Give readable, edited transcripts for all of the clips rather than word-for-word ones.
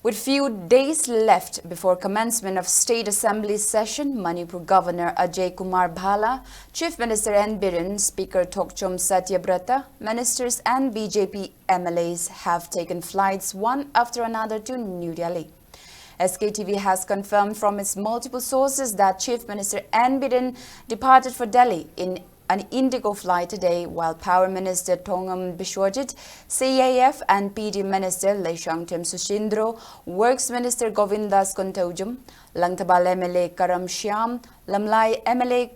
With few days left before commencement of State Assembly session, Manipur Governor Ajay Kumar Bhalla, Chief Minister N. Biren, Speaker Thokchom Satyabrata, ministers and BJP MLAs have taken flights one after another to New Delhi. SKTV has confirmed from its multiple sources that Chief Minister N. Biren departed for Delhi in an Indigo flight today, while Power Minister Thongam Biswajit, CAF and PD Minister Leishangtem Sushindro, Works Minister Govindas Kontaujum, Langtabal MLA Karam Shyam, Lamlai MLA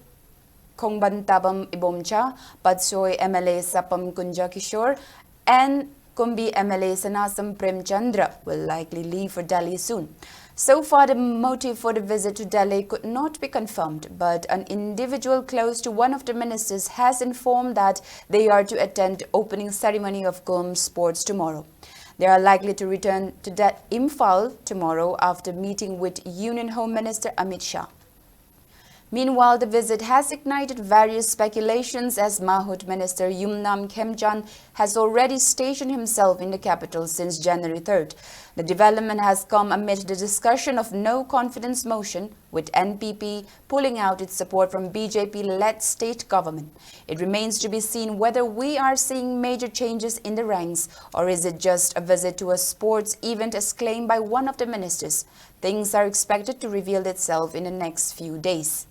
Kongbantabam Ibomcha, Patsoy MLA Sapam Kunja Kishore, and Kumbi MLA Sanasam Prem Chandra will likely leave for Delhi soon. So far, the motive for the visit to Delhi could not be confirmed, but an individual close to one of the ministers has informed that they are to attend the opening ceremony of Kumbh Sports tomorrow. They are likely to return to Imphal tomorrow after meeting with Union Home Minister Amit Shah. Meanwhile, the visit has ignited various speculations as Mahut Minister Yumnam Khemchan has already stationed himself in the capital since January 3rd. The development has come amid the discussion of no confidence motion, with NPP pulling out its support from BJP-led state government. It remains to be seen whether we are seeing major changes in the ranks, or is it just a visit to a sports event as claimed by one of the ministers. Things are expected to reveal itself in the next few days.